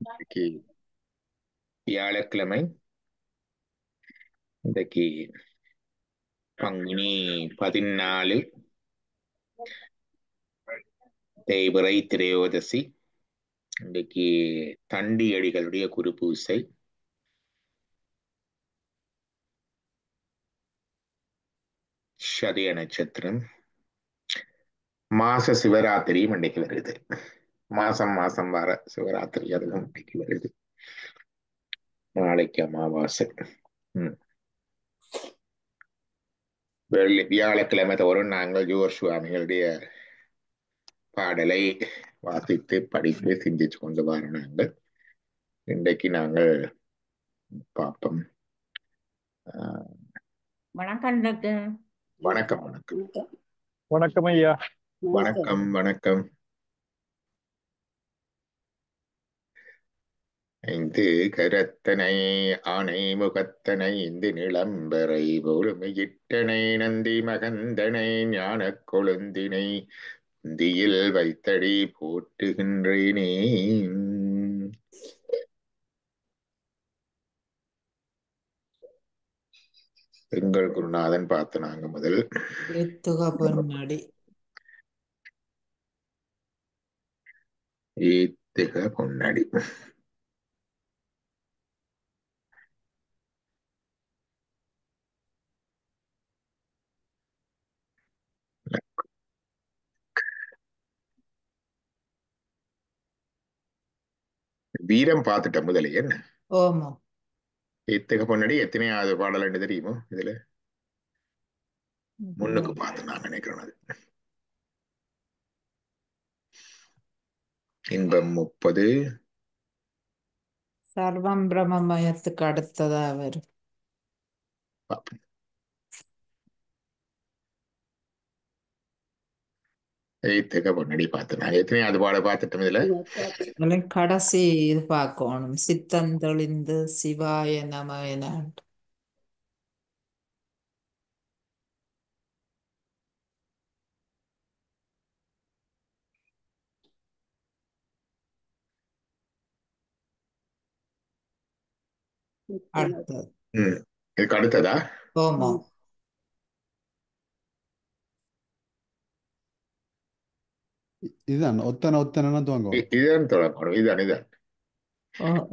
இன்னைக்கு வியாழக்கிழமை. இன்றைக்கு பங்குனி 14 தேய்பிறை திரையோதசி. இன்றைக்கு தண்டி அடிகளுடைய குருபூசை. சதய நட்சத்திரம். மாச சிவராத்திரியும் இன்றைக்கு வருது. மாசம் மாசம் வர சிவராத்திரி அதுவும் இன்றைக்கு வருது. நாளைக்கு அமாவாசை. வியாழக்கிழமை தோறும் நாங்கள் ஜோர் சுவாமிகளுடைய பாடலை வாசித்து படித்து சிந்திச்சு கொண்டு வர நாங்கள் இன்றைக்கு நாங்கள் பார்ப்போம். வணக்கம் டாக்டர். வணக்கம் வணக்கம் வணக்கம் ஐயா. வணக்கம் வணக்கம். ஐந்து கரத்தனை ஆனை முகத்தனை இந்து நிளம்பரை பொறுமையிட்டனை நந்தி மகந்தனை ஞான கொழுந்தினை இந்தியில் வைத்தடி போட்டுகின்றேனே. எங்கள் குருநாதன் பார்த்து நாங்க முதல் பொன்னாடி ஏத்துக பொன்னடி. வீரம் பார்த்துட்ட முதலே என்ன? ஓமோ ஏத்துக பொன்னடி எத்தனையாவது பாடல் தெரியுமோ? இதுல முன்னுக்கு பார்த்து நான் நினைக்கிறேன். அது இன்பம் 30 சர்வம் பிரம்மமயத்துக்கு அடுத்ததா வரும். ஏத்துக பொன்னடி பார்த்து நான் எத்தனையாவது பாட பார்த்துட்டோம். இதுல கடைசி இது பார்க்கணும். சித்தந்தொழிந்து சிவாய நம என அடுத்தது. இதுக்கு அடுத்ததா? ஓமோ இதுதான் ஒத்தனை ஒத்தனை துவங்க. இதுதான் தொடங்கணும். இதுதான் இதுதான்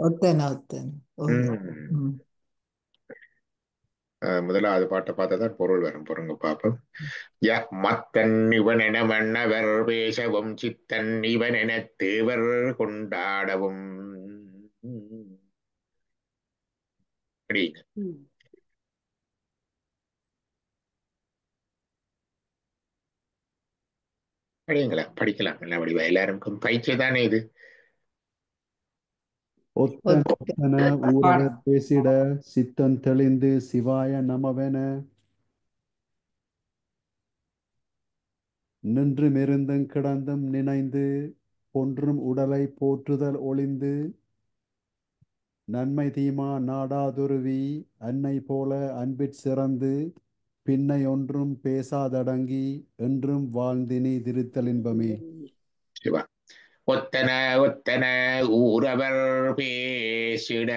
ஒத்தனை ஒத்தனை. முதலாவது பாட்டை பார்த்தாதான் பொருள் வரும். பொருங்க பார்ப்போம். மத்தன் இவன் என மன்னவர் பேசவும் சித்தன் இவன் என தேவர் கொண்டாடவும். படிங்களா? படிக்கலாம். நல்ல வடிவா எல்லாருக்கும் பயிற்சிதானே இது. ஒத்தன ஊரவர் பேசிட சித்தன் தெளிந்து சிவாய நமவென நின்று மெருந்தும் கிடந்தும் நினைந்து பொன்றும் உடலை போற்றுதல் ஒளிந்து நன்மை தீமா நாடாதுருவி அன்னை போல அன்பிற் சிறந்து பின்னை ஒன்றும் பேசாதடங்கி என்றும் வாழ்ந்தினி திருத்தல் இன்பமே. சிவா. ஒத்தன ஒத்தன ஊரவர் பேசிட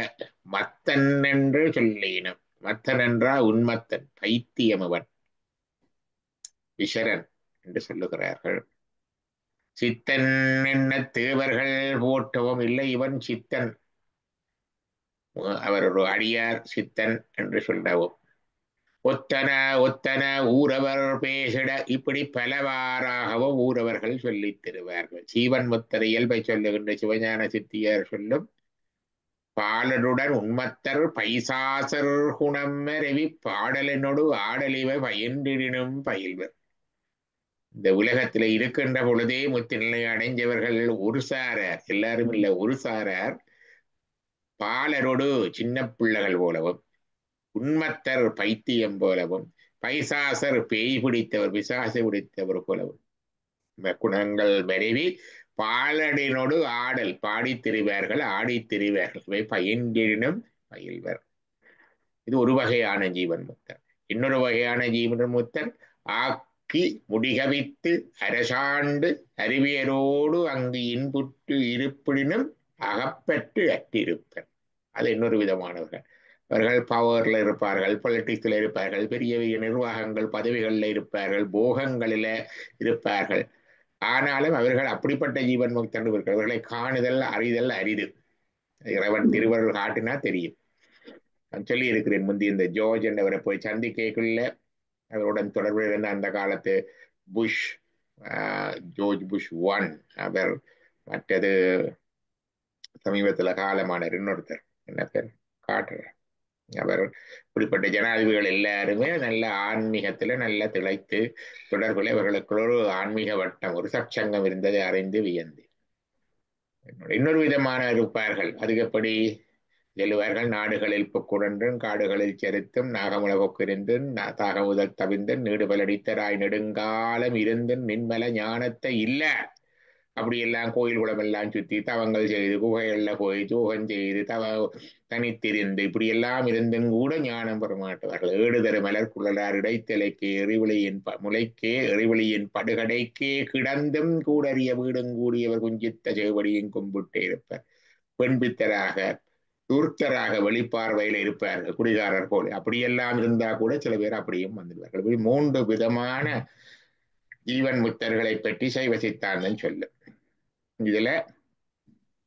மத்தன் என்று சொல்லினும். மத்தன் என்றா உன்மத்தன், பைத்தியமவன், விஷரன் என்று சொல்லுகிறார்கள். சித்தன் என்ன தேவர்கள் போற்றவும் இல்லை. இவன் சித்தன், அவர் ஒரு அடியார் சித்தன் என்று சொல்லவும். ஒத்தன ஒத்தன ஊரவர் பேசிட, இப்படி பலவாறாகவும் ஊரவர்கள் சொல்லித் தருவார்கள். சீவன் முத்தர் இயல்பை சொல்லுகின்ற சிவஞான சித்தியர் சொல்லும் பாலருடன் உண்மத்தர் பைசாசர் குணம் மறைவி பாடலினோடு ஆடலிவை பயின்றினும் பயில்வர். இந்த உலகத்துல இருக்கின்ற பொழுதே முத்திநிலை அடைஞ்சவர்கள் ஒரு சாரார், எல்லாரும் இல்ல, ஒரு சாரார் பாலரோடு சின்ன பிள்ளைகள் போலவும், உண்மத்தர் பைத்தியம் போலவும், பைசாசர் பேய் பிடித்தவர் பிசாசு பிடித்தவர் போலவும் இந்த குணங்கள் மறைவி பாலடினோடு ஆடல் பாடி திரிவார்கள், ஆடி திரிவார்கள். இவை பயின்றினும் பயில்வர். இது ஒரு வகையான ஜீவன் முத்தர். இன்னொரு வகையான ஜீவன் முத்தர் ஆக்கி முடிகவித்து அரசாண்டு அறிவியரோடு அங்கு இன்புற்று இருப்பினும் அகப்பற்று அற்றிருப்பர். அது இன்னொரு விதமானவர்கள். அவர்கள் பவர்ல இருப்பார்கள், பொலிட்டிக்ஸ்ல இருப்பார்கள், பெரிய பெரிய நிர்வாகங்கள் பதவிகளில் இருப்பார்கள், போகங்களில இருப்பார்கள். ஆனாலும் அவர்கள் அப்படிப்பட்ட ஜீவன் முக்தன் இருப்பார்கள். அவர்களை காணுதல் அறிதல் அரிது. இறைவன் திருவருள் காட்டினா தெரியும். நான் சொல்லி இருக்கிறேன் முந்தி இந்த ஜோர்ஜ் என்றவரை போய் சந்திக்கக்குள்ள அவருடன் தொடர்பில் இருந்த அந்த காலத்து புஷ், ஜோர்ஜ் புஷ் 1, அவர் மற்றது சமீபத்துல காலமானார் இன்னொருத்தர், என்ன பேர், காட்டுற, அவர் இப்படிப்பட்ட ஜனாதிபதிகள் எல்லாருமே நல்ல ஆன்மீகத்துல நல்ல திளைத்து தொடர்புல இவர்களுக்கு ஒரு ஆன்மீக வட்டம், ஒரு சற்சங்கம் இருந்ததை அறிந்து வியந்து. இன்னொரு விதமான இருப்பார்கள். அதுக்கு எப்படி எழுவார்கள், நாடுகளில் புக்குடன்றும் காடுகளில் செருத்தும் நாகமுலகொக்கிருந்தும் தாகமுதல் தவிர்ந்தும் நீடுபலடித்தராய் நெடுங்காலம் இருந்தும் நின்மல ஞானத்தை இல்ல. அப்படியெல்லாம் கோயில் குளம் எல்லாம் சுத்தி தவங்கள் செய்து குகைகள்ல போய் தூகம் செய்து தனித்திருந்து இப்படியெல்லாம் இருந்தும் கூட ஞானம் பெற மாட்டார்கள். ஏடுதரு மலர் குழலார் இடைத்தலைக்கு எறிவழியின் முளைக்கே எறிவழியின் படுகடைக்கே கிடந்தும் கூடறிய வீடும் கூடியவர் குஞ்சித்த செவடியும் கும்பிட்டே இருப்பார். பெண்பித்தராக துர்த்தராக வெளிப்பார்வையில் இருப்பார்கள், குடிகாரர் போல. அப்படியெல்லாம் இருந்தா கூட சில பேர் அப்படியும் வந்துடுவார்கள். இப்படி 3 விதமான ஜீவன் முக்தர்களை பற்றி சைவ சித்தாந்தம் சொல்லும். இதுல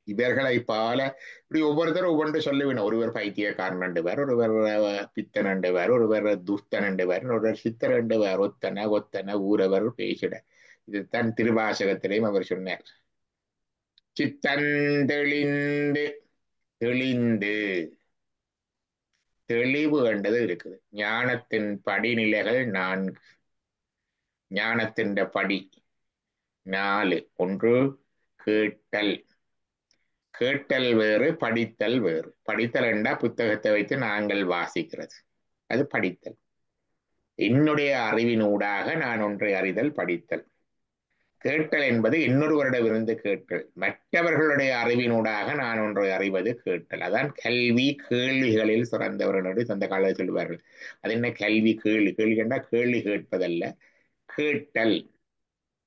இவர்களை பால இப்படி ஒவ்வொருத்தரும் ஒவ்வொன்று சொல்லுவேன். ஒருவர் பைத்தியக்காரன் ரெண்டுவர், ஒருவர் பித்தன் ரெண்டுவர், ஒருவர் துர்த்தன் ரெண்டுவர், ஒருவர் சித்தர் ரெண்டுவர், ஒத்தன ஒத்தன ஊரவர் பேசிட. இதுதான் திருவாசகத்திலையும் அவர் சொன்னார். சித்தந்தெளிந்து தெளிந்து தெளிவு கண்டது இருக்குது. ஞானத்தின் படிநிலைகள் 4. ஞானத்தின் படி 4. ஒன்று கேட்டல். கேட்டல் வேறு, படித்தல் வேறு. படித்தல் என்றா புத்தகத்தை வைத்து நாங்கள் வாசிக்கிறது, அது படித்தல். என்னுடைய அறிவினூடாக நான் ஒன்றை அறிதல் படித்தல். கேட்டல் என்பது இன்னொருவரிடமிருந்து கேட்டல், மற்றவர்களுடைய அறிவினூடாக நான் ஒன்றை அறிவது கேட்டல். அதான் கல்வி கேள்விகளில் சிறந்தவர்களுடைய சொந்த காலத்தில் சொல்லுவார்கள். அது என்ன கல்வி? கேள்வி. கேள்வி கண்டா கேள்வி கேட்பதல்ல, கேட்டல்.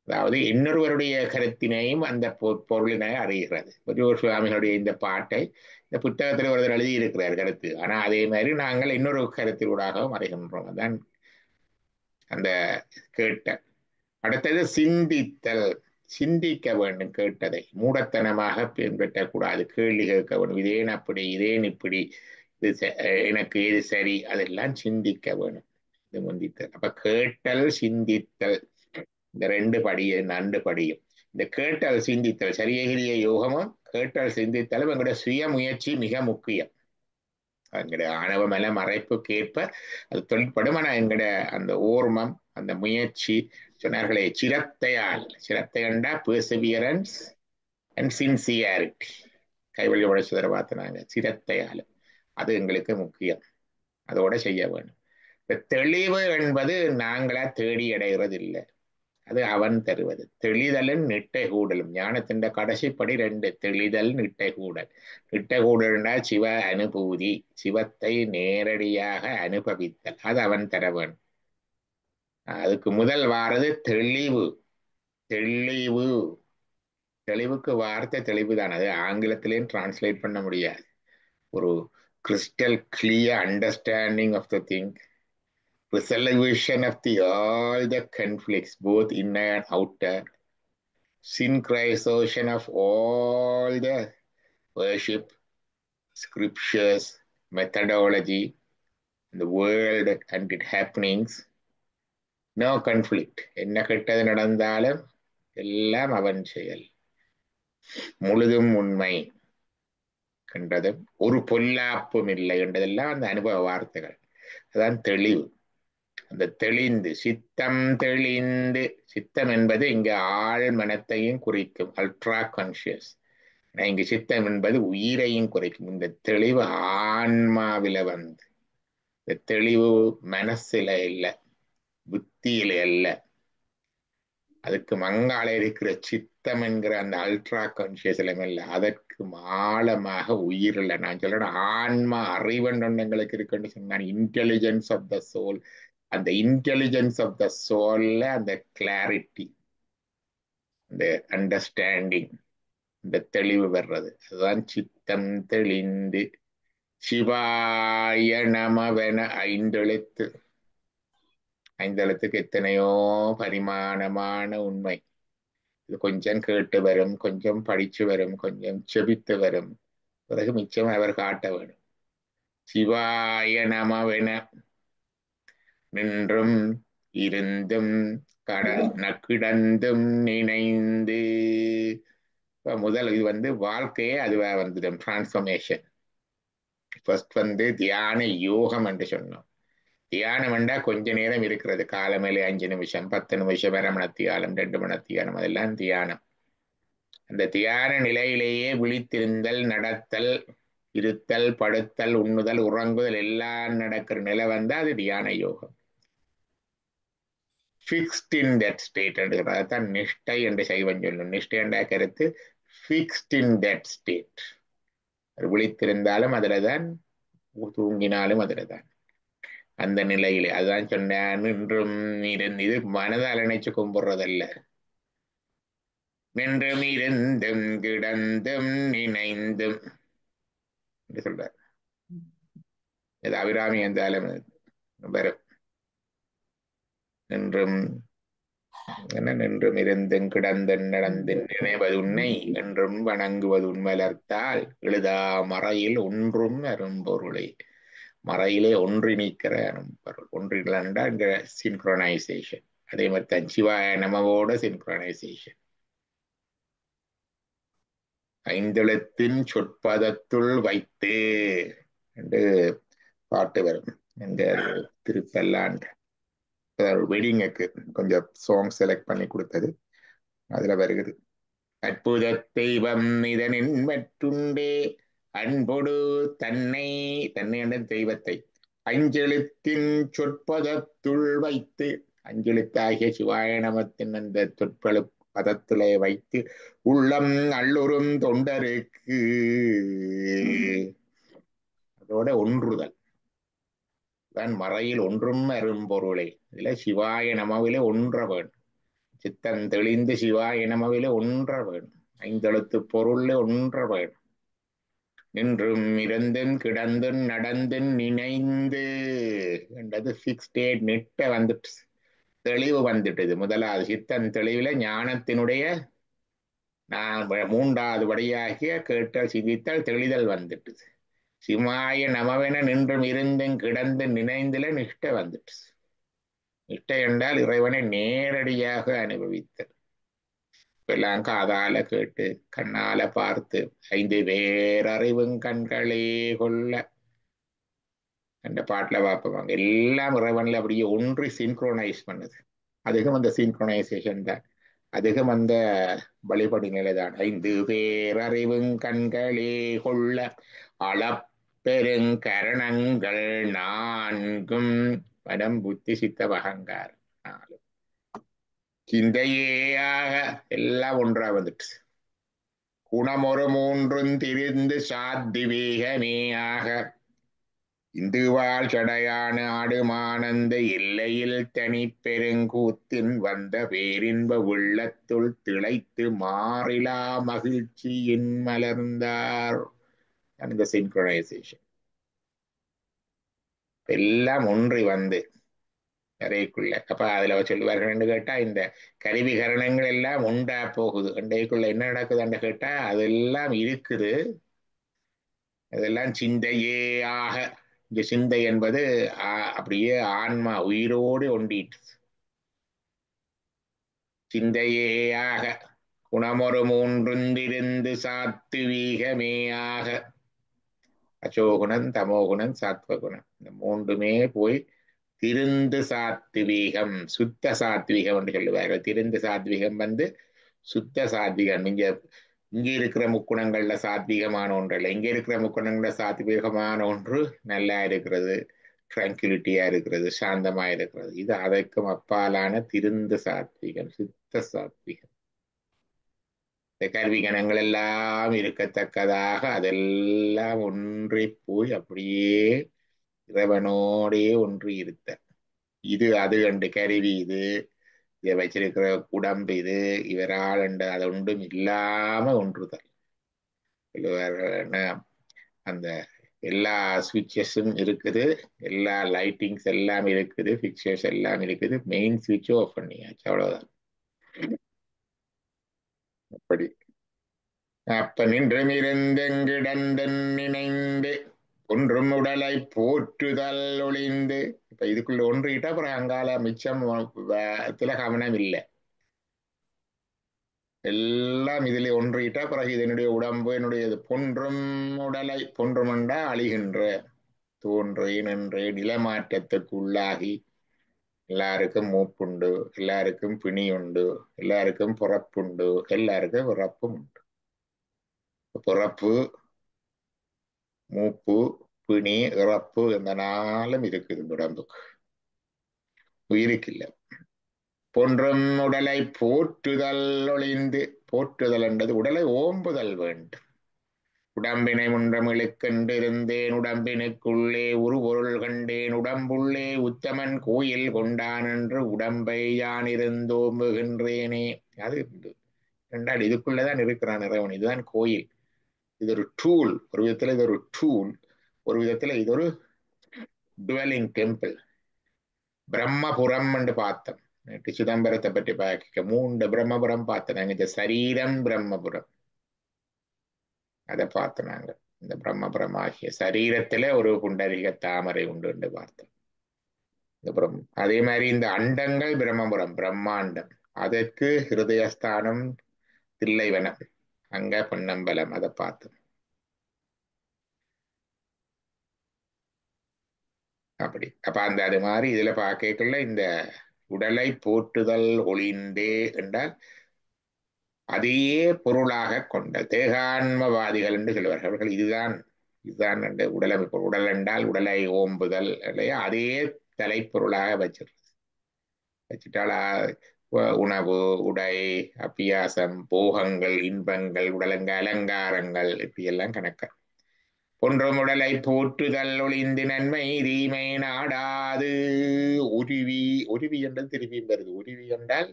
அதாவது இன்னொருவருடைய கருத்தினையும் அந்த பொருளினை அறிகிறது. ஒரு சுவாமிகளுடைய இந்த பாட்டை இந்த புத்தகத்தில் ஒருவர் எழுதியிருக்கிறார் கருத்து, ஆனா அதே மாதிரி நாங்கள் இன்னொரு கருத்தினூடாகவும் அறிகின்றோம். அதான் அந்த கேட்டல். அடுத்தது சிந்தித்தல். சிந்திக்க வேண்டும். கேட்டதை மூடத்தனமாக பின்பற்றக்கூடாது. கேள்வி கேட்க வேண்டும். இதேன் அப்படி, இதேன் இப்படி, இது எனக்கு எது சரி, அதெல்லாம் சிந்திக்க வேணும். இது முந்தித்தல். அப்ப கேட்டல் சிந்தித்தல், இந்த 2 படியும் 2 படியும். இந்த கேட்டல் சிந்தித்தல் சரியகிரிய யோகமும் கேட்டல் சிந்தித்தலும் எங்களுடைய சுய முயற்சி மிக முக்கியம். எங்களுடைய ஆணவமல மறைப்புக்கேற்ப அது தொழிற்படும். ஆனா எங்களுடைய அந்த ஓர்மம், அந்த முயற்சி, சொன்னார்களே சிரத்தையால், சிரத்தை கண்டா பெர்சிவியரன்ஸ் அண்ட் சின்சியாரிட்டி, கைவழி உழைச்சதை பார்த்தினாங்க. சிரத்தையால் அது எங்களுக்கு முக்கியம், அதோட செய்ய வேண்டும். இந்த தெளிவு என்பது நாங்களா தேடி அடைகிறது இல்லை, அது அவன் தருவது. தெளிதலும் நிட்டை கூடலும். ஞானத்தின் கடைசிப்படி 2: தெளிதல் நிட்டை கூடல். நிட்டை கூடல்னா சிவ அனுபூதி, சிவத்தை நேரடியாக அனுபவித்தல், அது அவன் தர வேணும். அதுக்கு முதல் வாரது தெளிவு. தெளிவு, தெளிவுக்கு வார்த்தை தெளிவு தான். அது ஆங்கிலத்திலேயும் டிரான்ஸ்லேட் பண்ண முடியாது. ஒரு crystal clear understanding of the thing, resolution of all the conflicts, both inner and outer, synchronization of all the worship, scriptures, methodology, the world and its happenings, no conflict. என்ன கெட்டது நடந்தாலும் எல்லாம் அவன் செயல், முழுதும் உண்மை கண்டது, ஒரு பொல்லாப்பும் இல்லை என்றதெல்லாம் அந்த அனுபவ வார்த்தைகள். அதான் தெளிவு. அந்த தெளிந்து, சித்தம் தெளிந்து. சித்தம் என்பது இங்கு ஆழ் மனத்தையும் குறிக்கும், அல்ட்ரா கான்சியஸ். இங்கு சித்தம் என்பது உயிரையும் குறைக்கும். இந்த தெளிவு ஆன்மாவில வந்து, இந்த தெளிவு மனசுல இல்லை, புத்தியில அல்ல. அதுக்கு மங்கால இருக்கிற சித்தம் என்கிற அந்த அல்ட்ரா கான்சியஸ்ல இல்ல, அதற்கு ஆழமாக உயிரில். நான் சொல்றேன் ஆன்மா அறிவென்று எங்களுக்கு இருக்குன்னு சொன்னான். Intelligence of the soul. அந்த இன்டெலிஜென்ஸ் ஆஃப் த சோல்ல அந்த கிளாரிட்டி, அந்த அண்டர்ஸ்டாண்டிங், இந்த தெளிவு வர்றது. அதுதான் சித்தம் தெளிந்து சிவாய நமவென ஐந்தெழுத்து. ஐந்தெழுத்துக்கு எத்தனையோ பரிமாணமான உண்மை. இது கொஞ்சம் கேட்டு வரும், கொஞ்சம் படிச்சு வரும், கொஞ்சம் செபித்து வரும், பிறகு மிச்சம் அவர் காட்ட வேணும். சிவாய நமவென நின்றும் இருந்தும் கிடந்தும் நினைந்து. முதல் இது வாழ்க்கையே அதுவா வந்துடும், டிரான்ஸ்பர்மேஷன். ஃபர்ஸ்ட் தியான யோகம் என்று சொன்னோம். தியானம் என்றா கொஞ்ச நேரம் இருக்கிறது, காலமேலே 5 நிமிஷம் 10 நிமிஷம், 1 மணித்தியாலம் 2 மணித்தியாலம், அதெல்லாம் தியானம். அந்த தியான நிலையிலேயே விழித்திருந்தல், நடத்தல், இருத்தல், படுத்தல், உண்ணுதல், உறங்குதல் எல்லாம் நடக்கிற நிலை வந்தா அது தியான யோகம். ஃபிக்ஸ்ட் இன் தட் ஸ்டேட் தான் நிஷ்டை என்று சைவம் சொல்லும். நிஷ்டை என்ற கருத்து ஃபிக்ஸ்ட் இன் தட் ஸ்டேட். விழித்திருந்தாலும் அதுலதான், தூங்கினாலும் அதுலதான், அந்த நிலையிலே. அதுதான் சொன்னேன், நின்றும் இருந்து. இது மனதால் நினைச்சு கும்பிடுறதல்ல. நின்றும் இருந்தும் கிடந்தும் நினைந்தும் என்று சொல்றார். இது அபிராமி என்றாலும் வரும். நின்றும் நின்றும் இருந்தும் கிடந்தும் நடந்து நினைவது உன்னை என்றும் வணங்குவது உண்மலர்த்தால் எழுதா மறையில் ஒன்றும் அரும்பொருளை. மறையிலே ஒன்றி நிற்கிற அரும்பொருள். ஒன்றில் இங்க சின்க்ரோனைசேஷன். அதே மாதிரி தான் சிவாய நமவோட சின்க்ரோனைசேஷன். ஐந்தெழுத்தின் சொற்பதத்துள் வைத்து என்று பாட்டு வரும். எங்க திருப்பல்லாண்டு வெடிங்குக்கு கொஞ்சம் சாங் செலக்ட் பண்ணி கொடுத்தது, அதுல வருகிறது. அற்புத தெய்வம் இதனின் மற்றுண்டே அன்பொடு தன்னை தன்னை என்ற தெய்வத்தை அஞ்செழுத்தின் சொற்பதத்துள் வைத்து. அஞ்செழுத்தாகிய சிவாய நமத்தின் அந்த சொற்பழு பதத்திலே வைத்து உள்ளம் அல்லுறும் தொண்டருக்கு அதோட ஒன்றுதல் தான் மறையில் ஒன்றும் அரும்பொருளை. இதுல சிவாய நமவிலே ஒன்ற வேணும். சித்தம் தெளிந்து சிவாய நமவிலே ஒன்ற வேணும். ஐந்தெழுத்து பொருள்ல ஒன்ற வேணும். நின்றும் இருந்தும் கிடந்தும் நடந்தும் நினைந்து என்றது ஃபிக்ஸ்டேட் நிட்ட வந்துட்டு, தெளிவு வந்துட்டுது. முதலாவது சித்தம் தெளிவுல ஞானத்தினுடைய மூன்றாவது படியாகிய கேட்டல், சிந்தித்தல், தெளிதல் வந்துட்டுது. சிவாய நமவென நின்றும் இருந்தும் கிடந்து நினைந்துல நிஷ்டை வந்துட்டு. நிஷ்டை என்றால் இறைவனை நேரடியாக அனுபவித்தல். எல்லாம் காதால கேட்டு கண்ணால பார்த்து 5 பேரறிவும் கண்களே கொள்ள அந்த பாட்டுல பார்ப்பாங்க. எல்லாம் இறைவன்ல அப்படியே ஒன்றி சின்க்ரோனைஸ் பண்ணுது. அதுக்கும் அந்த சின்க்ரோனைசேஷன் தான், அதுக்கும் அந்த வழிபடு நிலைதான். 5 பேரறிவும் கண்களே கொள்ள அளப்பெருங்கரணங்கள் 4ம் மனம் புத்தி சித்தம் அகங்காரம் 4 சிந்தையேயாக எல்லாம் ஒன்றா வந்துட்டு. குணமொரு 3ம் திரிந்து சாத்திவேகமேயாக இந்துவாள் சடையான ஆடுமானந்த எல்லையில் தனி பெருங்கூத்தின் வந்த பேரின்ப உள்ளத்துள் திளைத்து மாறிலா மகிழ்ச்சியின் மலர்ந்தார். அந்த சின்க்ரோனைசேஷன் எல்லாம் ஒன்றி வந்து கரைக்குள்ள. அப்ப அதுல சொல்லுவார்கள் கேட்டா, இந்த கருவிகரணங்கள் எல்லாம் உண்டா போகுது அண்டைக்குள்ள என்ன நடக்குதுன்னு கேட்டா, அதெல்லாம் இருக்குது. அதெல்லாம் சிந்தையே ஆக. இந்த சிந்தை என்பது அப்படியே ஆன்மா உயிரோடு ஒண்டிட்டு. சிந்தையேயாக குணமொரு 3ம் திரிந்து சாத்துவீகமேயாக. அசோகுணம், தமோகுணம், சாத்வகுணம், இந்த 3மே போய் திருந்து சாத்வீகம், சுத்த சாத்வீகம் என்று சொல்லுவார்கள். திருந்து சாத்வீகம் சுத்த சாத்வீகம். இங்க இருக்கிற முக்குணங்கள்ல சாத்வீகமான ஒன்று இல்லை. இங்க இருக்கிற முக்குணங்கள்ல சாத்வீகமான ஒன்று நல்லா இருக்கிறது, ட்ராங்குலிட்டியா இருக்கிறது, சாந்தமா இருக்கிறது. இது அதற்கும் அப்பாலான திருந்து சாத்வீகம், சுத்த சாத்வீகம். இந்த கருவிகணங்கள் எல்லாம் இருக்கத்தக்கதாக அதெல்லாம் ஒன்றி போய் அப்படியே இறைவனோடே ஒன்றி இருத்த. இது அது கண்டு கருவி, இது இதை வச்சிருக்கிற உடம்பு, இது இவரால் அது ஒன்றும் இல்லாம ஒன்றுதல். சொல்லுவார்கள் அந்த எல்லா ஸ்விட்சஸும் இருக்குது, எல்லா லைட்டிங்ஸ் எல்லாம் இருக்குது, பிக்சர்ஸ் எல்லாம் இருக்குது, மெயின் ஸ்விட்ச் ஆஃப் பண்ணியாச்சு, அவ்வளவுதான். அப்படி அப்ப நின்றுமிருந்தெங்கிடந்தன் நினைந்து ஒன்றும் உடலை போற்றுதல் ஒளிந்து. இப்ப இதுக்குள்ள ஒன்றிட்டா அப்புறம் அங்கால மிச்சம் கவனம் இல்லை, எல்லாம் இதுல ஒன்றிட்டா பிறகு இதனுடைய உடம்பு என்னுடைய பொன்றும் உடலை பொன்றுமண்டா அழிகின்ற தோன்றே நின்றே நிலமாற்றத்துக்கு உள்ளாகி எல்லாருக்கும் மூப்புண்டு, எல்லாருக்கும் பிணி உண்டு, எல்லாருக்கும் பிறப்புண்டு, எல்லாருக்கும் பிறப்பும் உண்டு. பிறப்பு, மூப்பு, பிணி, இறப்பு இந்த நாளும் இருக்குது உடம்புக்கு, உயிருக்கு இல்லை. பொன்றும் உடலை போற்றுதல் ஒளிந்து. போற்றுதல் என்றது உடலை ஓம்புதல் வேண்டும். உடம்பினை முன்றமிழுக்கென்றிருந்தேன் உடம்பினுக்குள்ளே ஒரு பொருள் கண்டேன் உடம்புள்ளே உத்தமன் கோயில் கொண்டான் என்று உடம்பை யான் இருந்தோம்புகின்றேனே. அது ரெண்டாடு இதுக்குள்ளதான் இருக்கிறான் இறைவன். இதுதான் கோயில். இது ஒரு டூல், ஒரு விதத்துல இது ஒரு டூல், ஒரு விதத்துல இது ஒரு டுவெலிங் டெம்பிள். பிரம்மபுரம் என்று பார்த்தோம் நேற்று, சிதம்பரத்தை பற்றி பார்க்க 3 பிரம்மபுரம் பார்த்தோம் நாங்க. இந்த சரீரம் பிரம்மபுரம், அதை பார்த்தோம் நாங்க. இந்த பிரம்மபுரம் ஆகிய சரீரத்துல ஒரு புண்டரிக தாமரை உண்டு என்று பார்த்தோம். இந்த அதே மாதிரி இந்த அண்டங்கள் பிரம்மபுரம், பிரம்மாண்டம், அதற்கு ஹிருதயஸ்தானம் தில்லைவனம், அங்க பொன்னம்பலம், அதை பார்த்தோம். அப்படி அப்ப அந்த அது மாதிரி இதுல பார்க்கக்குள்ள இந்த உடலை போற்றுதல் ஒளிந்தே என்றால் அதையே பொருளாக கொண்ட தேகான்மவாதிகள் என்று சொல்லுவார்கள். அவர்கள் இதுதான் இதுதான் உடலமைப்பு. உடல் என்றால் உடலை ஓம்புதல் இல்லையா, அதே தலைப்பொருளாக வச்சுட்டால் உணவு, உடை, அபியாசம், போகங்கள், இன்பங்கள், உடலங்க அலங்காரங்கள், இப்படி எல்லாம் கணக்க. பொன்றும் உடலை போற்றுதல் ஒளிந்து நன்மை தீமை நாடாது. உருவி, உருவி என்றது திரும்பியும் வருது. உருவி என்றால்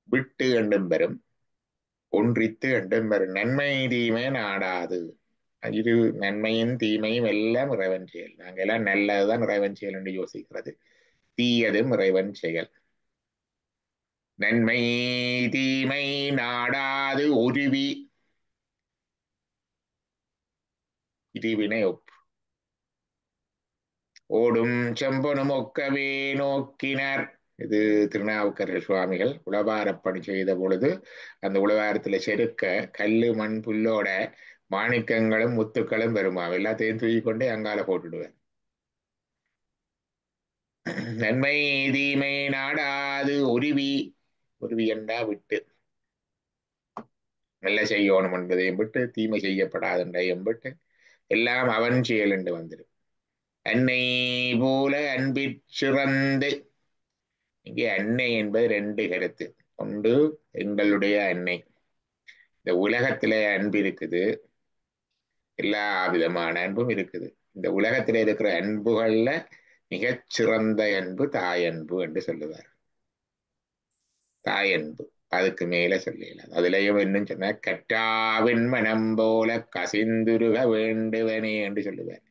விட்டு என்றும் வரும், ஒன்றித்து என்றும் வரும். நன்மை தீமை நாடாது. இரு நன்மையும் தீமையும் எல்லாம் இறைவன் செயல். நாங்க எல்லாம் நல்லதுதான் இறைவன் செயல் என்று யோசிக்கிறது, தீயதும் இறைவன் செயல். நன்மை தீமை நாடாது உருவி, இருவினை ஒப்பு. ஓடும் செம்பனும் ஒக்கவே நோக்கினர். இது திருநாவுக்கரசர் சுவாமிகள் உளவாரப்பணி செய்த பொழுது அந்த உளவாரத்துல செருக்க கல்லு மண் புல்லோட மாணிக்கங்களும் முத்துக்களும் வருமா, எல்லாத்தையும் தூக்கிக்கொண்டே அங்கால போட்டுடுவேன். நன்மை தீமை நாடாது உருவி, உருவி என்றா விட்டு, நல்ல செய்யணும் என்பதையும் விட்டு, தீமை செய்யப்படாது என்றையும் விட்டு, எல்லாம் அவன் செயல் என்று வந்துடும். அன்னை போல அன்பிற் சிறந்து. இங்கே அன்னை என்பது 2 கருத்து. ஒன்று எங்களுடைய அன்னை. இந்த உலகத்திலே அன்பு இருக்குது, எல்லா விதமான அன்பும் இருக்குது. இந்த உலகத்திலே இருக்கிற அன்புகள்ல மிகச்சிறந்த அன்பு தாயன்பு என்று சொல்லுவார். தாயன்பு, அதுக்கு மேல சொல்லல. அதுலயும் இன்னும் சொன்ன கற்றாவின் மனம் போல கசிந்துருக வேண்டுவனே என்று சொல்லுவார்.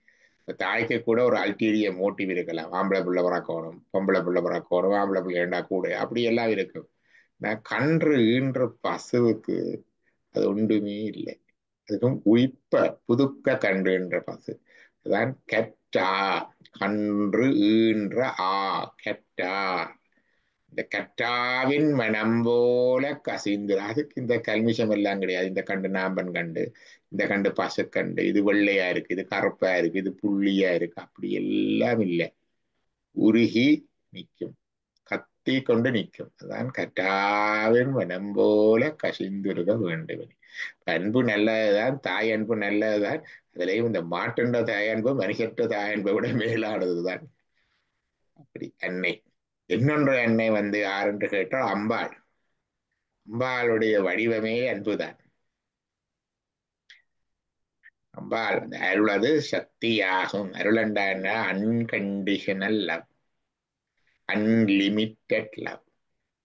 தாய்க்கு கூட ஒரு அல்டீரியர் மோட்டிவ் இருக்கலாம். ஆம்பளை பிள்ளை பிறக்கணும், பொம்பளை பிள்ளை பிறக்கணும், ஆம்பளை பிள்ளை ஏண்டா கூட, அப்படி எல்லாம் இருக்கும். நான் கன்று ஈன்ற பசுவுக்கு அது ஒன்றுமே இல்லை. அதுக்கும் உயிர்ப்ப புதுக்க கன்று என்ற பசு, அதுதான் கெட்டா, கன்று ஈன்ற கெட்டா. இந்த கற்றாவின் மனம் போல கசிந்து. அதுக்கு இந்த கல்மிஷம் எல்லாம் கிடையாது. இந்த கண்டு நாம்பன் கண்டு, இந்த கண்டு பசுக்கண்டு, இது வெள்ளையா இருக்கு, இது கருப்பா இருக்கு, இது புள்ளியா இருக்கு, அப்படி எல்லாம் இல்லை. உருகி நிற்கும், கத்தி கொண்டு நிற்கும். அதான் கற்றாவின் மனம் போல கசிந்துருக வேண்டுவனே. அன்பு நல்லதுதான், தாய் அன்பு நல்லதுதான். அதுலயும் இந்த மாட்டுண்ட தாயன்பு மனுஷற்ற தாயன்பை விட மேலானதுதான். அப்படி அன்னை. இன்னொன்று அன்னை யார் என்று கேட்டால் அம்பாள். அம்பாளுடைய வடிவமே அன்புதான். அம்பாள் அருளது சக்தியாகும். அருளண்டான அன்கண்டிஷனல் லவ், அன்லிமிட்டெட் லவ்,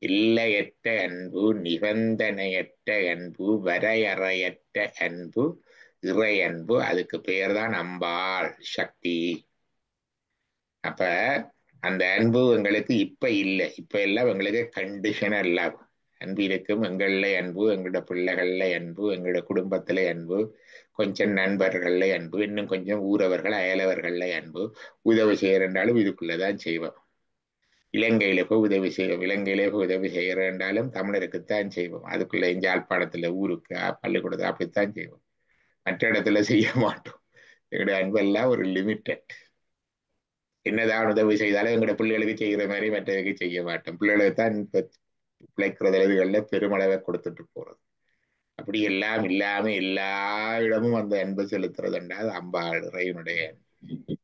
எல்லையற்ற அன்பு, நிபந்தனையற்ற அன்பு, வரையறையற்ற அன்பு, இறை அன்பு, அதுக்கு பெயர் தான் அம்பாள் சக்தி. அப்ப அந்த அன்பு எங்களுக்கு இப்ப இல்லை, இப்ப எல்லாம் எங்களுக்கு கண்டிஷனல் லவ். அன்பு இருக்கும், எங்கள்ல அன்பு, எங்களோட பிள்ளைகள்ல அன்பு, எங்களோட குடும்பத்துல அன்பு, கொஞ்சம் நண்பர்கள்ல அன்பு, இன்னும் கொஞ்சம் ஊரவர்கள் அயலவர்கள்ல அன்பு. உதவி செய்யறேன்றாலும் இதுக்குள்ளதான் செய்வோம். இலங்கையில போய் உதவி செய்வோம், இலங்கையில போய் உதவி செய்யறேன்றாலும் தமிழருக்குத்தான் செய்வோம். அதுக்குள்ள யாழ்ப்பாணத்துல ஊருக்கு பள்ளிக்கூடத்தை அப்படித்தான் செய்வோம், மற்ற இடத்துல செய்ய மாட்டோம். எங்களுடைய அன்பெல்லாம் ஒரு லிமிட்டட். என்னதான் உதவி செய்தாலும் எங்களோட பிள்ளைகளுக்கு செய்கிற மாதிரி மற்றவருக்கு செய்ய மாட்டோம். பிள்ளைகளுக்கு தான் இப்ப பிழைக்கிற இதுகள்ல பெருமளவை கொடுத்துட்டு போறது. அப்படி எல்லாம் இல்லாம எல்லா இடமும் அந்த அன்பு செலுத்துறதுண்டா அது அம்பாள் இறைவனுடைய அன்பு.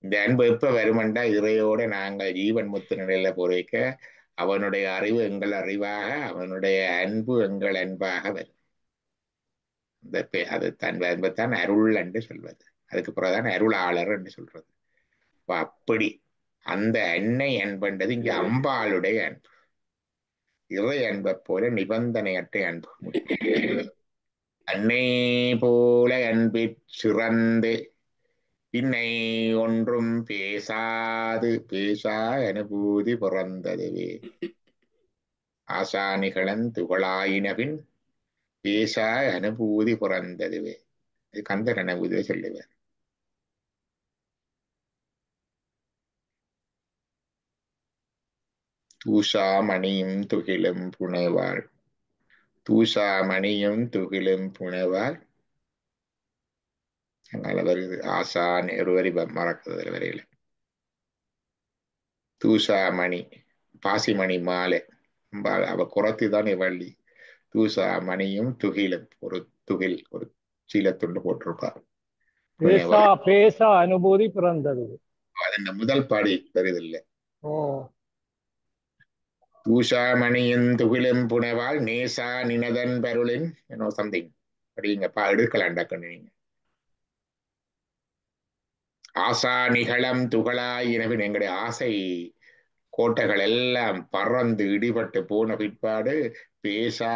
இந்த அன்பு எப்ப வருமெண்டா இறையோட நாங்கள் ஜீவன் முத்து நிலையில போறேக்க அவனுடைய அறிவு எங்கள் அறிவாக, அவனுடைய அன்பு எங்கள் அன்பாக வரும். அது தன் அன்பைத்தான் அருள் என்று சொல்வது. அதுக்கு பிறகுதான் அருளாளர் என்று சொல்றது. அப்படி அந்த அன்னை அன்புன்றது இங்க அம்பாளுடைய அன்பு. இறை அன்பை போல நிபந்தனையற்ற அன்பு. அன்னை போல அன்பிற் சிறந்து பின்னை ஒன்றும் பேசா அனுபூதி பிறந்ததுவே. ஆசானிகளன் துகளாயினபின் பேசா அனுபூதி பிறந்ததுவே. கந்தர் அனுபூதியை சொல்லுவார். தூஷா மணியும் துகிலும் புனைவாள், தூஷா மணியும் துகிலும் புனைவாள். அதனால வருது ஆசான் ஒரு வரி மறக்கிறது வரையில. தூஷா மணி பாசிமணி மாலை, அவ குறத்தி தான் வள்ளி. தூஷா மணியும் துகிலும், ஒரு துகில் ஒரு சீலத்துண்டு போட்டிருப்பார். பேசா அனுபூதி பிறந்தது. அது முதல் பாடி வருதில்லை. ஓ, தூஷா மணியும் துகிலும் புனைவாள் நேசா நினதன் பருளின் சம்திங் அப்படிங்கப்பா எடுக்கலாண்டாக்கணும் நீங்க. ஆசா நிகழம் துகளாய் எனவே எங்களுடைய ஆசை கோட்டைகள் எல்லாம் பறந்து இடிபட்டு போன பிற்பாடு பேசா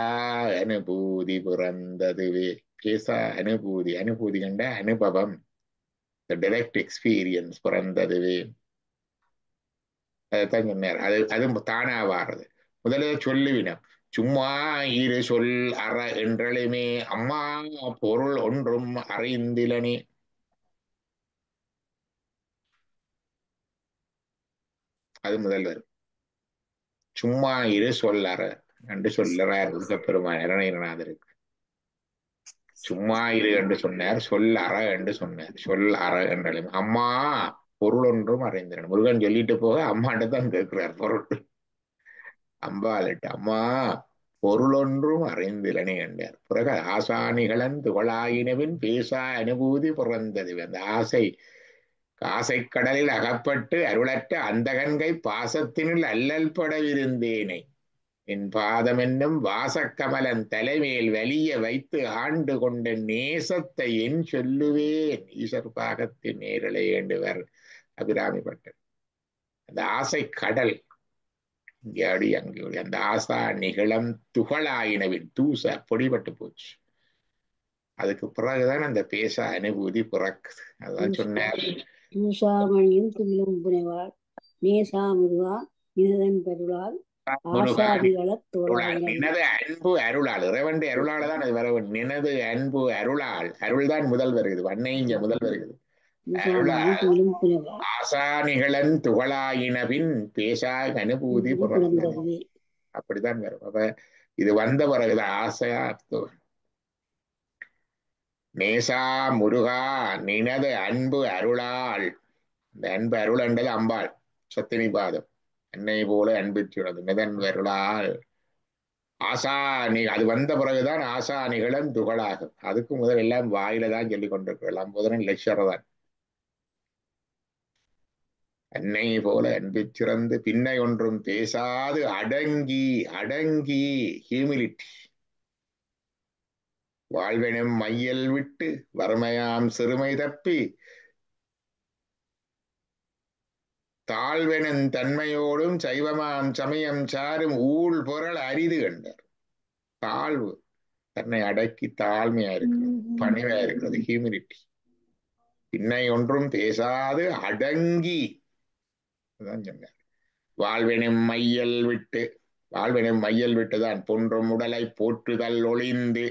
அனுபூதி பிறந்ததுவே. பேசா அனுபூதி, அனுபூதி கண்ட அனுபவம், டைரக்ட் எக்ஸ்பீரியன்ஸ் பிறந்ததுவே. அதைத்தான் சொன்னார். அது தானா வாரது. முதல்ல சொல்லுவினம் சும்மா இரு சொல் அற என்றளுமே அம்மா பொருள் ஒன்றும் அறிந்திலனே. அது முதல் வரும். சும்மா இரு சொல்லற என்று சொல்லுறார் பெருமான் இரணநாதருக்கு. சும்மா இரு என்று சொன்னார், சொல் அற என்று சொன்னார். சொல் அற என்றாலும் அம்மா பொருள் ஒன்றும் அறிந்திரன். முருகன் சொல்லிட்டு போக அம்மாட்ட தான் கேட்கிறார் பொருள். அம்பாளிட்டு அம்மா பொருள் ஒன்றும் அறிந்திலனே என்றார். பிறகு ஆசானிகளன் துகளாயினவின் பேசா அனுபூதி பிறந்தது. அந்த ஆசை கடலில் அகப்பட்டு அருளற்ற அந்தகன்கை பாசத்தினில் அல்லல் படவிருந்தேனை என் பாதம் என்னும் வாசக்கமலன் தலைமையில் வலிய வைத்து ஆண்டு கொண்ட நேசத்தை என் சொல்லுவேன். ஈஸ்வர் பாகத்தின் நேரலை வேண்டுவர் அபிராமி பட்டர். அந்த ஆசை கடல் இங்கே அடி அங்கே அந்த ஆசா நிகழம் துகளாயினவின் தூச பொடிபட்டு போச்சு. அதுக்கு பிறகுதான் அந்த பேச அனுபூதி பிறக்குது. அதான் சொன்னார். தூசாமணியும் துகிலும் புனைவாள் நேசா முருகா நினதன் பெருளால் நினது அன்பு அருளாள். இறைவன் அருளாளதான் அது வர. நினது அன்பு அருளாள். அருள் தான் முதல் வருகிறது. அன்னை இங்க முதல் வருகிறது. ஆசானிகளன் துகளாயினபின் பேசா அனுபூதி பிறந்தது. அப்படிதான் வரும். அப்ப இது வந்த பிறகுதான் ஆசையா நேசா முருகா நினது அன்பு அருளாள். இந்த அன்பு அருள் என்றது அம்பாள் சத்தினி பாதம். என்னை போல அன்பிச்சுள்ளது மிதன் அருளாள். ஆசா அது வந்த பிறகுதான் ஆசா நிகழன் துகளாகும். அதுக்கு முதல் எல்லாம் வாயில தான் சொல்லிக் கொண்டிருக்கலாம். முதலில் லட்சரை தான். அன்னை போல அன்பிச்சிறந்து பின்னை ஒன்றும் பேசாது அடங்கி அடங்கி ஹியூமிலிட்டி. வாழ்வெனும் மையல் விட்டு வறுமையாம் சிறுமை தப்பி தாழ்வெனும் தன்மையோடும் சைவமாம் சமயம் சாரும் ஊழ் பொருள் அரிது கண்டார். தாழ்வு, தன்னை அடக்கி தாழ்மையா இருக்கிறது. பணிவா இருக்கிறது, ஹியூமிலிட்டி. பின்னை ஒன்றும் பேசாது அடங்கி சொன்னார். வாழ்வெனும் மையல் விட்டு, வாழ்வெனும் மையல் விட்டுதான் பொன்றும் உடலை போற்றுதல் ஒளிந்து.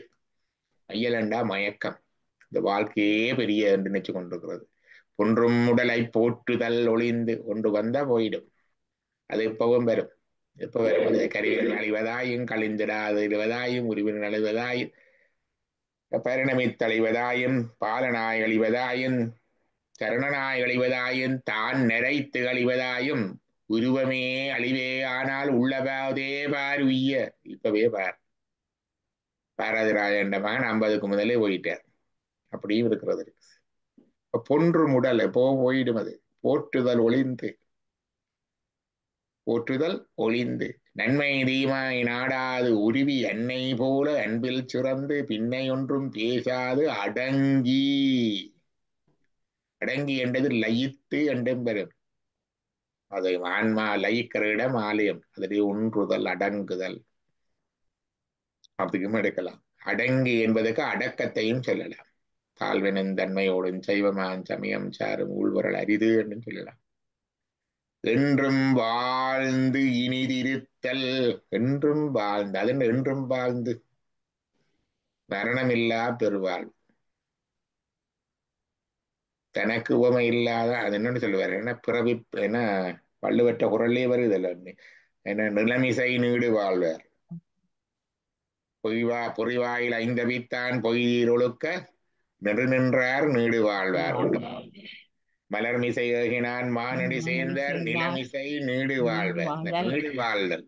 மையல் என்றா மயக்கம், இந்த வாழ்க்கையே பெரிய என்று நினைச்சு கொண்டிருக்கிறது. பொன்றும் உடலை போற்றுதல் ஒளிந்து, ஒன்று வந்தா போயிடும், அது எப்பவும் வரும். எப்ப வரும்? அது கருவிகள் அழிவதாயும், கழிந்திடாது இடுவதாயும், உரிவின் அழிவதாயும், பரிணமித்தழிவதாயும், பாலனாய் அழிவதாயும், சரணனாய் அழிவதாயும், தான் நிறைத்து அழிவதாயும், உருவமே அழிவே ஆனால் உள்ளவாதே பார் உய்ய. இப்பவே பார், பாரதிராஜன் மகன் 50க்கு முதலே போயிட்டார். அப்படியும் இருக்கிறது. பொன்று முடல் எப்போ போயிடும். அது போற்றுதல் ஒளிந்து, போற்றுதல் ஒளிந்து, நன்மை தீமாய் நாடாது உருவி அன்னை போல அன்பில் சிறந்து பின்னை ஒன்றும் பேசாது அடங்கி. அடங்கி என்றது லயித்து என்றும் பெறும். அது ஆன்மா லயிக்கிற இடம் ஆலயம். அதிலே ஒன்றுதல், அடங்குதல் அப்படியும் எடுக்கலாம். அடங்கி என்பதற்கு அடக்கத்தையும் சொல்லலாம். தாழ்வினின் தன்மையோடும் சைவமான் சமயம் சாரும் ஊழ்வரல் அரிது என்றும் சொல்லலாம். என்றும் வாழ்ந்து இனிதிருத்தல், என்றும் வாழ்ந்து, அதன் என்றும் வாழ்ந்து, மரணமில்லா பெருவாழ்வு. தனக்கு உவமை இல்லாத, அது என்னன்னு சொல்லுவார், என்ன பிறவி, என்ன வள்ளுவற்ற குரல்லே வருதல், என்ன நிலமிசை நீடு வாழ்வார். பொறிவாயில் ஐந்தவித்தான் பொய்தீர் ஒழுக்க நெடுநின்றார் நீடு வாழ்வார். மலர்மிசை ஏகினான் மானடி சேர்ந்தார் நிலமிசை நீடு வாழ்வர். நீடு வாழ்தல்,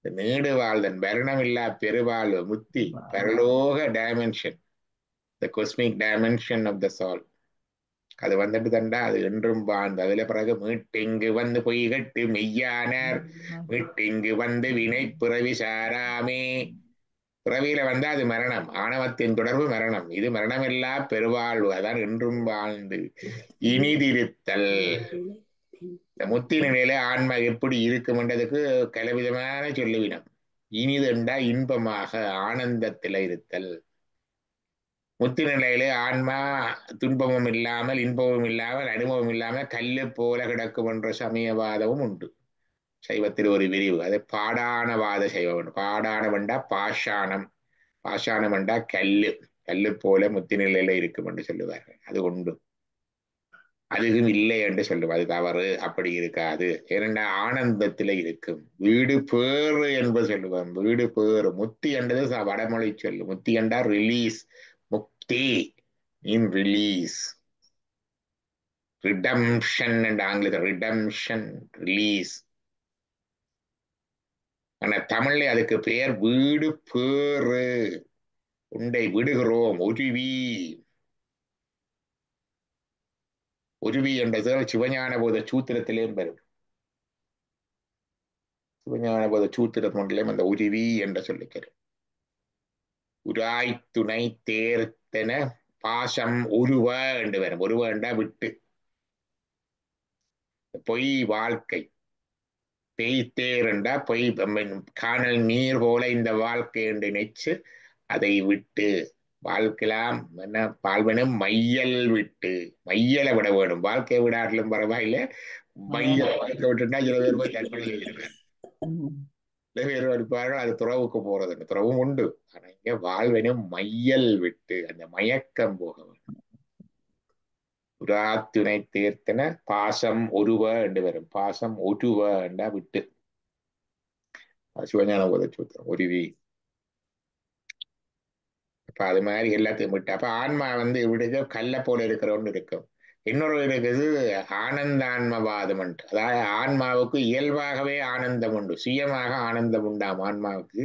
நீடு வாழ்தல், மரணமில்லா பெருவாழ்வு, முத்தி, பரலோக dimension, the cosmic dimension of the soul. அது வந்துட்டு தண்டா அது என்றும் வாழ்ந்து. அதுல பிறகு மீட்டிங்கு வந்து பொய் கட்டு மெய்யானார், மீட்டிங்கு வந்து வினை பிறவி சாராமே. பிறவியில வந்தா அது மரணம், ஆணவத்தின் தொடர்பு மரணம். இது மரணமில்லா பெருவாழ்வு, அதான் என்றும் வாழ்ந்து இனிதிருத்தல். இந்த முத்தி நிலையில ஆன்மா எப்படி இருக்கும் என்றதுக்கு கலவிதமான சொல்லுவினம். இனிதெண்டா இன்பமாக ஆனந்தத்தில இருத்தல். முத்தி நிலையிலே ஆன்மா துன்பமும் இல்லாமல் இன்பமும் இல்லாமல் அனுபவம் இல்லாமல் கல்லு போல கிடக்கும் என்ற சமயவாதமும் உண்டு. சைவத்தில் ஒரு விரிவு, அது பாடானவாத சைவம். பாடான வேண்டா பாஷாணம், பாஷாணம் வேண்டா கல்லு, கல்லு போல முத்தி நிலையில இருக்கும் என்று சொல்லுவார்கள். அது உண்டு. அதுவும் இல்லை என்று சொல்லுவோம், அது தவறு, அப்படி இருக்காது. ஏனென்றா ஆனந்தத்தில இருக்கும். வீடு பேறு என்பது சொல்லுவோம். வீடு பேறு, முத்தி என்றது வடமொழி சொல்லு. முத்தி என்றால் ரிலீஸ், முக்தி இன் ரிலீஸ். ரிடம்ஷன் என்ற ஆங்கிலத்தில் ரிடம்ஷன், ரிலீஸ். ஆனா தமிழ்ல அதுக்கு பெயர் வீடு பேறு. உண்டை விடுகிறோம், உருவி. உருவி என்றது சிவஞான போத சூத்திரத்திலேயும் பெறும். சிவஞான போத சூத்திரம் ஒன்றிலேயும் அந்த உருவி என்ற சொல்லிக்கிறேன். உராய் துணை தேர்த்தன பாசம் உருவ என்று வரும். உருவ என்றா விட்டு. பொய் வாழ்க்கை, பெய்தேர் என்றா பொய், காணல் நீர் போல இந்த வாழ்க்கை என்று நினைச்சு அதை விட்டு வாழ்க்கலாம். என்ன வாழ்வனும் மையல் விட்டு, மையலை விட வேணும். வாழ்க்கையை விடாட்டிலும் பரவாயில்ல, மையல் வாழ்க்கை விட்டுட்டா சில பேர் போய் தற்கொலை செய்கிறார், சில பேர் இருப்பார்கள் அது துறவுக்கு போறது. துறவும் உண்டு. ஆனா இங்க வாழ்வனும் மையல் விட்டு, அந்த மயக்கம் போக வேண்டும். துணை தேர்த்தன பாசம் ஒருவ என்று வரும். பாசம் ஒருவ என்றா விட்டு. சிவஞான போத சூத்திரம் உருவி. அப்ப அது மாதிரி எல்லாத்தையும் விட்டு, அப்ப ஆன்மா வந்து விடுக கல்ல போல இருக்கிறவன்னு இருக்கும். இன்னொரு இருக்குது ஆனந்தான்மவாதம். அதாவது ஆன்மாவுக்கு இயல்பாகவே ஆனந்தம் உண்டு, சுயமாக ஆனந்தம் உண்டாம் ஆன்மாவுக்கு.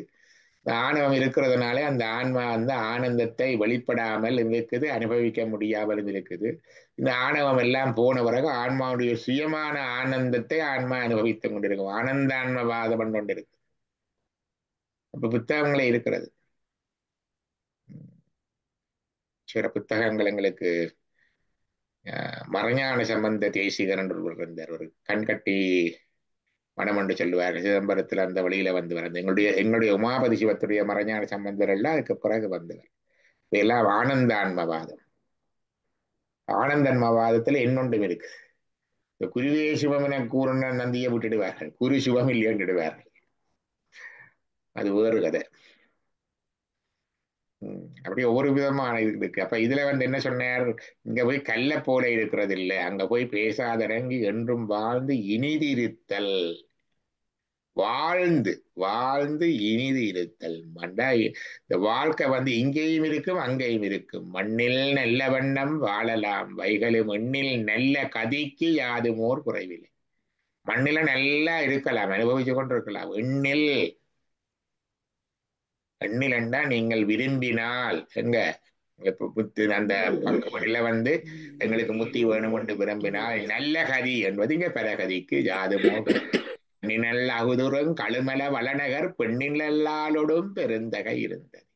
ஆணவம் இருக்கிறதுனால அந்த ஆன்மா வந்து ஆனந்தத்தை வெளிப்படாமல் இருக்குது, அனுபவிக்க முடியாமல் இருக்குது. இந்த ஆணவம் எல்லாம் போன பிறகு ஆன்மாவுடைய சுயமான ஆனந்தத்தை ஆன்மா அனுபவித்துக் கொண்டிருக்கும். ஆனந்தான்மவாதம் கொண்டிருக்கு. அப்ப புத்தகங்களே இருக்கிறது, சில புத்தகங்கள். எங்களுக்கு மறைஞான சம்பந்த தேசிகர் என்று இருந்தார், ஒரு கண்கட்டி மனம் என்று சொல்லுவார். சிதம்பரத்தில் அந்த வழியில வந்தவர். எங்களுடைய உமாபதி சிவத்துடைய மறைஞான சம்பந்தர் எல்லாம் அதுக்கு பிறகு வந்தவர். இதெல்லாம் ஆனந்தான்மவாதம். ஆனந்தன்மவாதத்துல இன்னொன்றும் இருக்கு. இந்த குருவே சிவம் என கூறுன நந்தியை விட்டுடுவார்கள், குரு சிவம் இல்லைன்னுடுவார்கள். அது வேறு கதை. அப்படி ஒவ்வொரு விதமான இது இருக்கு. அப்ப இதுல என்ன சொன்னார், இங்க போய் கல்ல போல இருக்கிறது இல்லை, அங்க போய் பேசாதடங்கி என்றும் வாழ்ந்து இனிதிருத்தல். வாழ்ந்து வாழ்ந்து இனிது இருத்தல் மண்டா. இந்த வாழ்க்கை இங்கேயும் இருக்கும் அங்கேயும் இருக்கும். மண்ணில் நல்ல வண்ணம் வாழலாம் வைகளும் எண்ணில் நல்ல கதிக்கு யாதுமோர் குறைவில்லை. மண்ணில நல்லா இருக்கலாம், அனுபவிச்சு கொண்டு இருக்கலாம். எண்ணில் எண்ணிலண்டா நீங்கள் விரும்பினால் எங்க முத்து அந்த பக்கமடியில எங்களுக்கு முத்தி வேணும் என்று விரும்பினால் நல்ல கதி என்பது இங்க பரகதிக்கு யாதுமோ நிழல் அகுதுறும் கழுமல வளநகர் பெண்ணினல்லாலோடும் பெருந்தகை இருந்தது.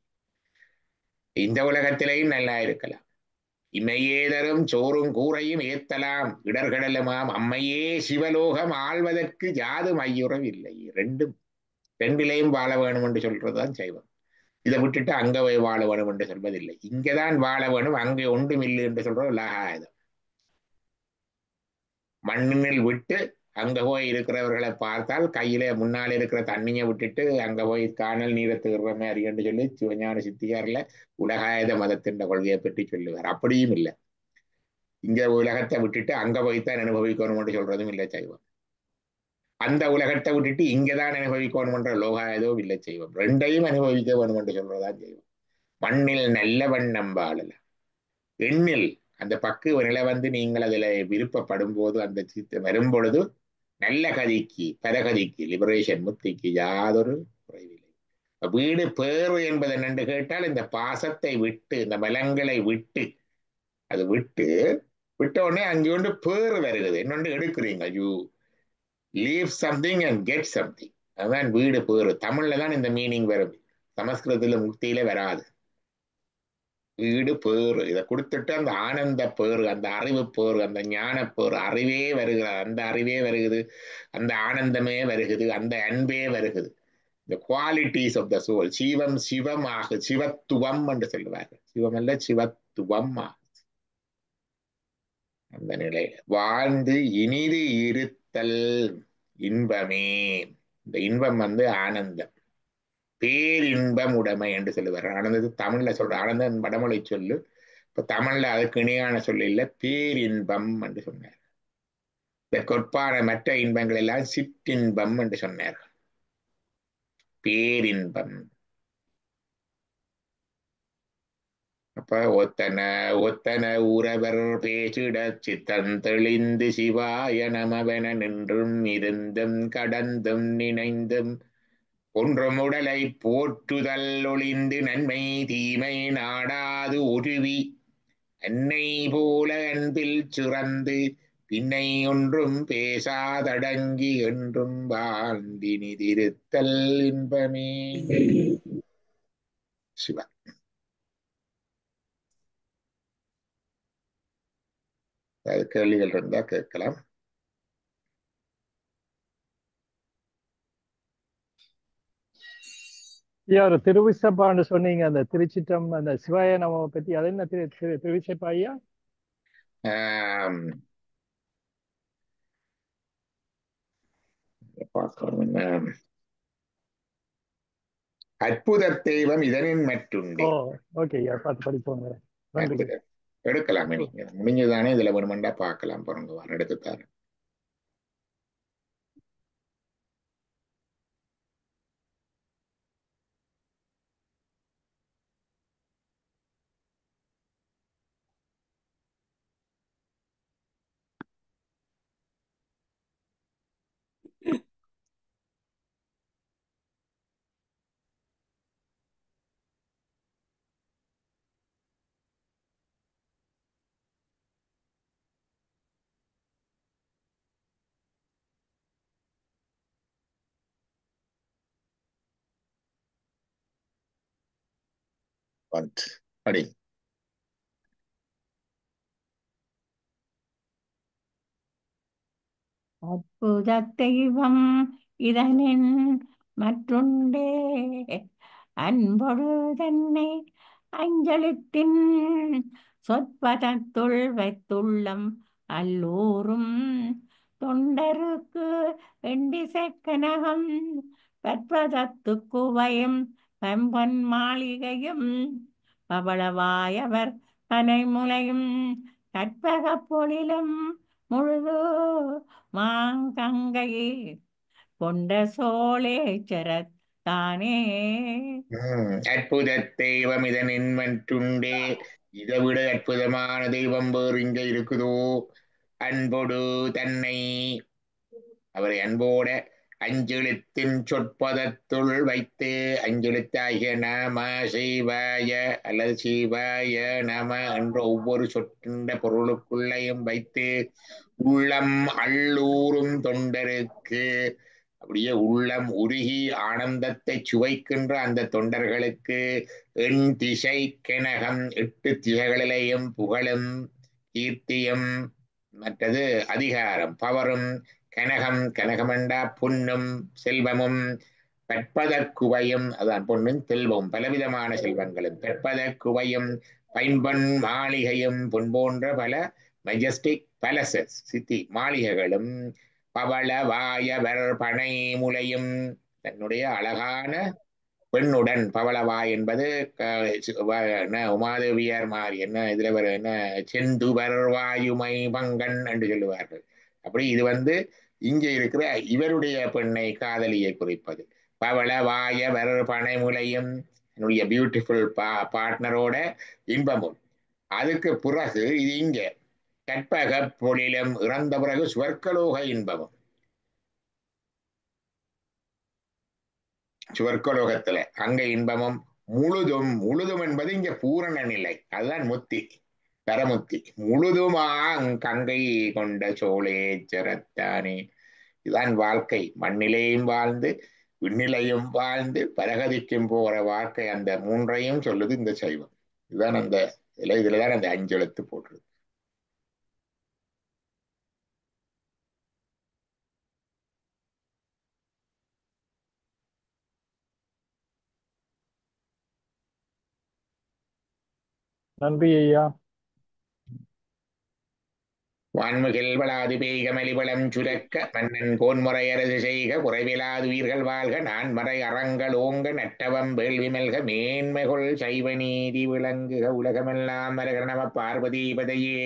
இந்த உலகத்திலேயும் நல்லா இருக்கலாம். இமையே தரும் சோறும் கூரையும் ஏத்தலாம் இடர்கடலுமாம் அம்மையே சிவலோகம் ஆள்வதற்கு யாதும் ஐயுறம் இல்லை. ரெண்டிலையும் வாழ வேணும் என்று சொல்றதுதான் செய்வோம். இதை விட்டுட்டு அங்க போய் வாழ வேணும் என்று சொல்வதில்லை. இங்கதான் வாழ வேணும், அங்கே ஒன்றும் இல்லை என்று சொல்றது உலகாயுதம். மண்ணில் விட்டு அங்க போய் இருக்கிறவர்களை பார்த்தால் கையில முன்னால் இருக்கிற தண்ணியை விட்டுட்டு அங்க போய் காணல் நீரை தீர்ற மாதிரி என்று சொல்லி சிவஞான சித்தியார்ல உலகாயுத மதத்தின் கொள்கையை பற்றி சொல்லுவார். அப்படியும் இல்லை. இங்க உலகத்தை விட்டுட்டு அங்க போய்த்தான் அனுபவிக்கணும் என்று சொல்றதும் இல்லை செய்வோம். அந்த உலகத்தை விட்டுட்டு இங்கதான் அனுபவிக்கணும் என்ற லோகாயுதவும் இல்லை செய்வோம். ரெண்டையும் அனுபவிக்க வேணும் என்று சொல்றதான் செய்வோம். மண்ணில் நல்ல வண்ணம் வாழலாம். எண்ணில் அந்த பக்குவ நிலை நீங்கள் அதுல விருப்பப்படும் போது அந்த சித்த வரும் பொழுது நல்ல கதிக்கு பரகதிக்கு லிபரேஷன் முத்திக்கு யாதொரு குறைவில்லை. வீடு பேறு என்பது என்னென்று கேட்டால் இந்த பாசத்தை விட்டு இந்த மலங்களை விட்டு அது விட்டு விட்ட உடனே அங்கே ஒன்று பேறு வருகிறது. என்னொன்று எடுக்கிறீங்க, you leave something and get something. அதுதான் வீடு பேறு. தமிழ்ல தான் இந்த மீனிங் வரும், சமஸ்கிருதத்துல முக்தியில வராது. வீடு பேறு இதை கொடுத்துட்டு அந்த ஆனந்த பேறு, அந்த அறிவு பேறு, அந்த ஞான பேறு, அறிவே வருகிறது, அந்த அறிவே வருகிறது, அந்த ஆனந்தமே வருகிறது, அந்த அன்பே வருகிறது. இந்த குவாலிட்டிஸ் ஆஃப் த சோல். சிவம் சிவமாக சிவத்துவம் என்று சொல்லுவார்கள். சிவம் அல்ல சிவத்துவம். அந்த நிலையில வாழ்ந்து இனிது இருத்தல் இன்பமே. இந்த இன்பம் ஆனந்தம், பேரின்பம் உடைமை என்று சொல்லுவார். ஆனந்தது தமிழ்ல சொல்ற ஆனந்தம் வடமொழி சொல்லு. இப்ப தமிழ்ல அதுக்கு இணையான சொல்லு இல்ல, பேரின்பம் என்று சொன்னார். இந்த கொற்பான மற்ற இன்பங்கள் எல்லாம் சிற்றின்பம் என்று சொன்னார். பேரின்பம். அப்ப ஒத்தன ஒத்தன உறவர் பேசிட சித்தம் தெளிந்து சிவாய நமவென நின்றும் இருந்தும் கடந்தும் நினைந்தும் ஒன்றும் உடலை போற்றுதல் ஒளிந்து நன்மை தீமை நாடாது உருவி அன்னை போல அன்பில் சிறந்து பின்னை ஒன்றும் பேசாதடங்கி என்றும் வாழ்ந்தினிதிருத்தல் இன்பமே. சிவா. அது கேள்விகள் இருந்தா கேட்கலாம். ஒரு திருவிசப்பான்னு சொன்னீங்க, அந்த திருச்சிட்டம் அந்த சிவாய நம்ம பத்தி, அது என்ன திருவிசப்பா ஐயா? பார்க்கணும். அற்புத தெய்வம் இதனின் மற்றுண்டே. ஓகே ஐயா, பார்த்து படிப்போங்க. எடுக்கலாமே, நீங்க முடிஞ்சதானே இதுல வேணுமெண்டா பார்க்கலாம். பிறகு வாரம் எடுத்து தரேன். அடி அற்புத தெய்வம் இதனின் மற்றுண்டே அன்பொடு தன்னை அஞ்சலித்தின் சொற்பதத்துள் வைத்துள்ளம் அல்லூரும் தொண்டருக்கு வெண்டிசைக்கனகம் பற்பதத்துக்குவையும் பம்பன் மாளிகையும் பவளவாயவர் பனைமுலையும் கற்பகப் பொழிலும் முழுது மாங்கங்கை கொண்ட சோழேச்சரத் தானே. அற்புத தெய்வம் இதனின் மற்றுண்டே, இதை விட அற்புதமான தெய்வம் வேறு இங்க இருக்குதோ? அன்போடு தன்னை அவரை அன்போட அஞ்செழுத்தின் சொற்பதத்துள் வைத்து, அஞ்செழுத்தாகிய நம சிவாய அல்லது சிவாய நம என்ற ஒவ்வொரு சொற்கின்ற பொருளுக்குள்ளையும் வைத்து உள்ளம் அள்ளூரும் தொண்டருக்கு, அப்படியே உள்ளம் உருகி ஆனந்தத்தை சுவைக்கின்ற அந்த தொண்டர்களுக்கு எண் திசை கனகம் 8 திசைகளிலேயும் புகழும் கீர்த்தியும் மற்றது அதிகாரம் பவரும் கனகம் கனகமண்டா பொன்னும் செல்வமும் பற்பதற்குவையும் அதான் பொன்னும் செல்வம் பலவிதமான செல்வங்களும் பற்பதற்குவையும் பைம்பொன் மாளிகையும் பொன் போன்ற பல மெஜஸ்டிக் பேலசஸ் சிட்டி மாளிகைகளும் பவளவாயவர் பனை முலையும் தன்னுடைய அழகான பெண்ணுடன் பவளவாய் என்பது உமாதேவியார் மாதிரி என்ன இதுல வர என்ன செந்துவர் வாயுமை பங்கன் என்று சொல்லுவார்கள். அப்படி இது இங்கே இருக்கிற இவருடைய பெண்ணை காதலியை குறிப்பது. பவளவாயவர் பனைமுலையும் என்னுடைய பியூட்டிஃபுல் பார்ட்னரோட இன்பமும். அதுக்கு பிறகு இது இங்க கற்பக பொழிலும் இறந்த பிறகு சுவர்க்கலோக இன்பமும். சுவர்க்கலோகத்துல அங்க இன்பமும் முழுதும் முழுதும் என்பது இங்க பூரண நிலை, அதுதான் முத்தி பரமுத்தி. முழுதுமா கங்கை கொண்ட சோழேச்சரத்தானே. இதுதான் வாழ்க்கை. மண்ணிலையும் வாழ்ந்து விண்ணிலையும் வாழ்ந்து பரகதிக்கும் போற வாழ்க்கை. அந்த 3ஐயும் சொல்லுது இந்த சைவம். இதுதான் அந்த இதுலதான் அந்த 5 எழுத்து போடுறது. நன்றி ஐயா. வான்முகில் வளாது பெய்க மலிவளம் சுரக்க மன்னன் கோன்முறையரசு செய்க குறைவிலாது உயிர்கள் வாழ்க நான்மறை அறங்கள் ஓங்க நட்டவம் வேள்வி மெல்க மேன்மைகொள் சைவ நீதி விளங்குக உலகமெல்லாம் மரகர நம பார்வதி பதையே.